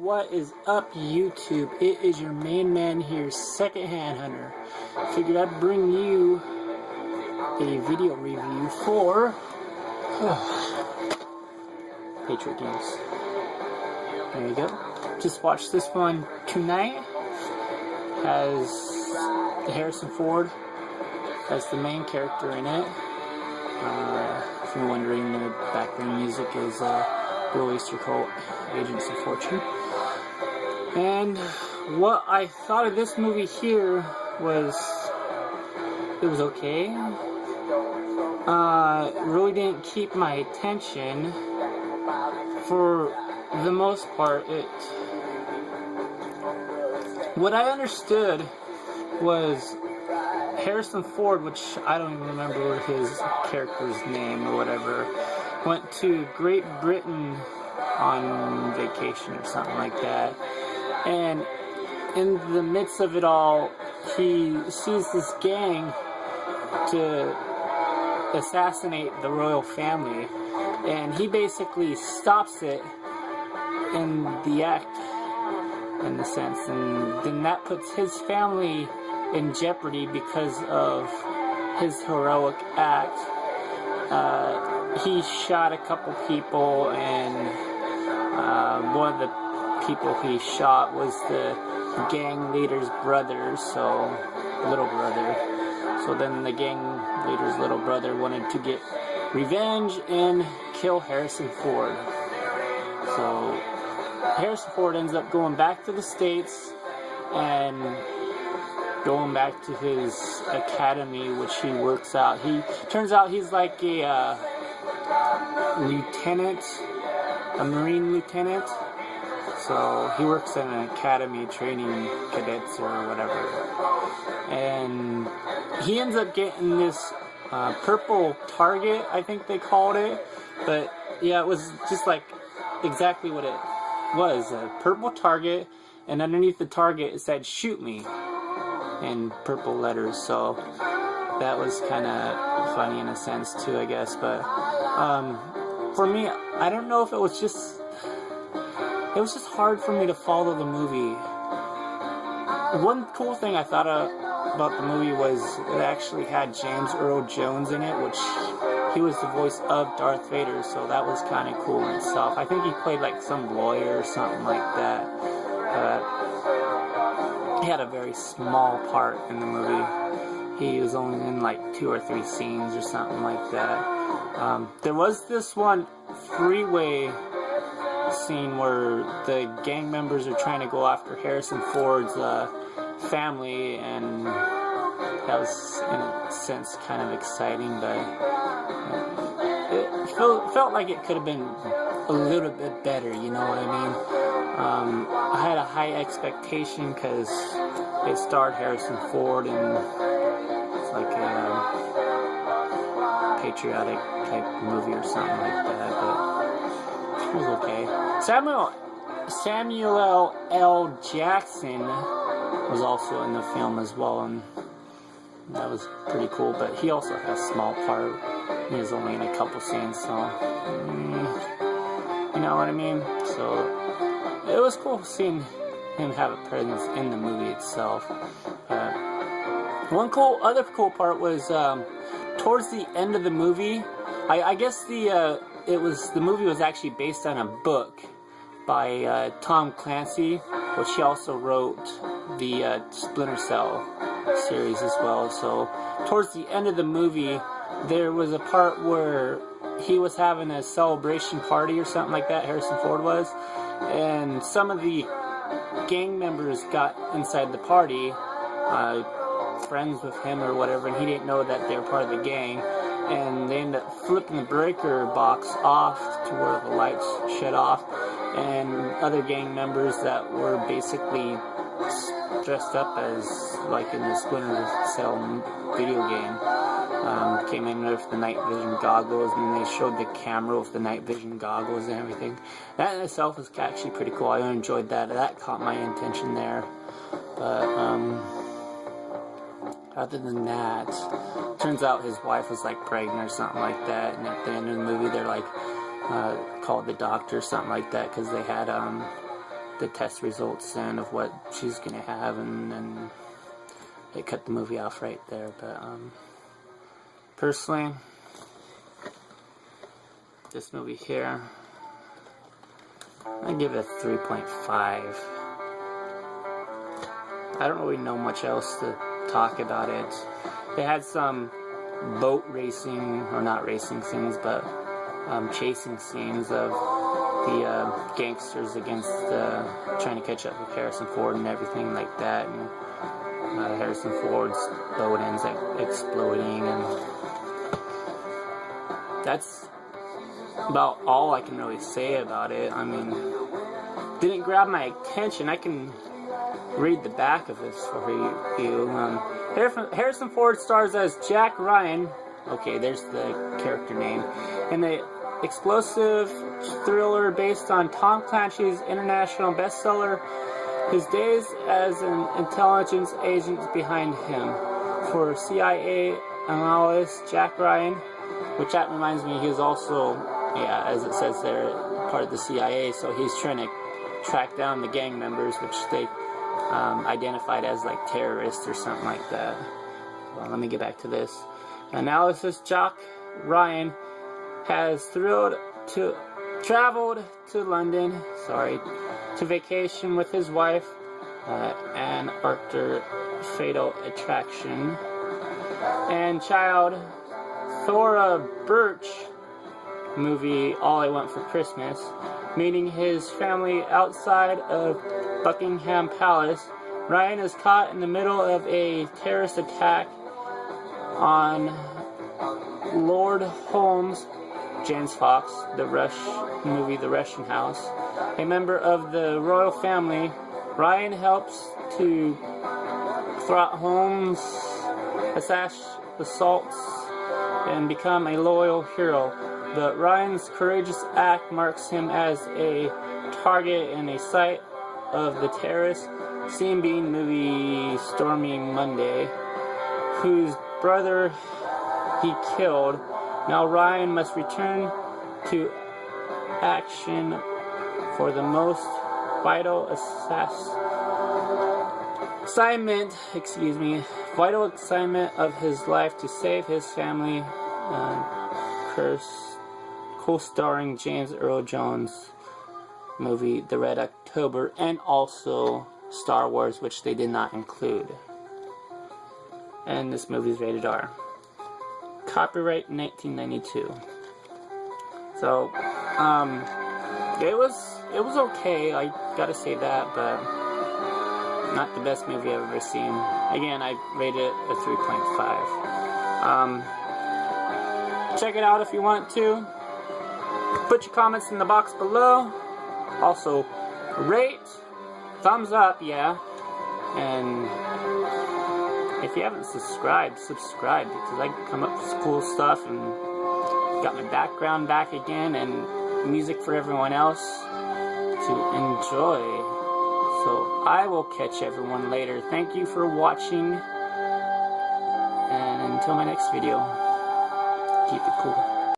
What is up, YouTube? It is your main man here, Secondhand Hunter. Figured I'd bring you a video review for Patriot games. There you go. Just watched this one tonight. Has Harrison Ford as the main character in it. If you're wondering, the background music is Will Easter Cole, Agents of Fortune. And what I thought of this movie here was, it was okay. It really didn't keep my attention. For the most part, what I understood was Harrison Ford, which I don't even remember his character's name or whatever, went to Great Britain on vacation or something like that. And in the midst of it all, he sees this gang to assassinate the royal family. And he basically stops it in the act, in the sense. And then that puts his family in jeopardy because of his heroic act. He shot a couple people, and one of the people he shot was the gang leader's brother, little brother. So then the gang leader's little brother wanted to get revenge and kill Harrison Ford. So Harrison Ford ends up going back to the States and going back to his academy, which he works out. Turns out he's like a lieutenant, a Marine lieutenant. So he works in an academy training cadets or whatever. And he ends up getting this purple target, I think they called it. But yeah, it was just like exactly what it was, a purple target, and underneath the target it said "shoot me" in purple letters. So that was kind of funny in a sense too, I guess. But for me, I don't know if it was just hard for me to follow the movie. One cool thing I thought about the movie was it actually had James Earl Jones in it, which he was the voice of Darth Vader, so that was kind of cool in itself. I think he played like some lawyer or something like that. He had a very small part in the movie. He was only in like 2 or 3 scenes or something like that. There was this one freeway scene where the gang members are trying to go after Harrison Ford's family, and that was in a sense kind of exciting, but it felt like it could have been a little bit better, you know what I mean? I had a high expectation because it starred Harrison Ford, and it's like a patriotic type movie or something like that, but it was okay. Samuel L. Jackson was also in the film as well, and that was pretty cool, but he also had a small part. He was only in a couple scenes, so you know what I mean? So it was cool seeing him have a presence in the movie itself. One other cool part was towards the end of the movie. I guess the movie was actually based on a book by Tom Clancy, which he also wrote the Splinter Cell series as well. So towards the end of the movie, there was a part where he was having a celebration party or something like that, Harrison Ford was, and some of the gang members got inside the party, friends with him or whatever, and he didn't know that they were part of the gang, and they ended up flipping the breaker box off to where the lights shut off, and other gang members that were basically dressed up as like in the Splinter Cell video game came in with the night vision goggles, and they showed the camera with the night vision goggles and everything. That in itself was actually pretty cool. I enjoyed that. That caught my attention there. But other than that, turns out his wife was like pregnant or something like that, and at the end of the movie they're like called the doctor or something like that, because they had the test results in of what she's gonna have, and then they cut the movie off right there. But personally, this movie here, I give it a 3.5. I don't really know much else to talk about it. They had some boat racing, or not racing scenes, but chasing scenes of the gangsters against trying to catch up with Harrison Ford and everything like that, and Harrison Ford's boat ends up exploding, and that's about all I can really say about it. I mean, didn't grab my attention. I can read the back of this for you. Harrison Ford stars as Jack Ryan. Okay, there's the character name. In the explosive thriller based on Tom Clancy's international bestseller, his days as an intelligence agent behind him. For CIA analyst Jack Ryan, which that reminds me, he's also, yeah, as it says there, part of the CIA, so he's trying to track down the gang members, which they identified as like terrorists or something like that. Well, let me get back to this. Analysis: Jack Ryan has traveled to London, to vacation with his wife, and Arthur Fatal Attraction, and child Thora Birch movie All I Want for Christmas, meeting his family outside of Buckingham Palace. Ryan is caught in the middle of a terrorist attack on Lord Holmes, James Fox, the Russian House, a member of the royal family. Ryan helps to thwart Holmes' assaults and become a loyal hero. But Ryan's courageous act marks him as a target and a sight of the terrorist seen being movie Stormy Monday, whose brother he killed. Now Ryan must return to action for the most vital assignment of his life to save his family. Co-starring James Earl Jones movie The Red October, and also Star Wars, which they did not include. And this movie is rated R. Copyright 1992. So, it was okay, I gotta say that, but not the best movie I've ever seen. Again, I rated it a 3.5. Check it out if you want to. Put your comments in the box below. Also, rate, thumbs up, yeah. And if you haven't subscribed, subscribe, because I come up with cool stuff and got my background back again and music for everyone else to enjoy. So I will catch everyone later. Thank you for watching, and until my next video, keep it cool.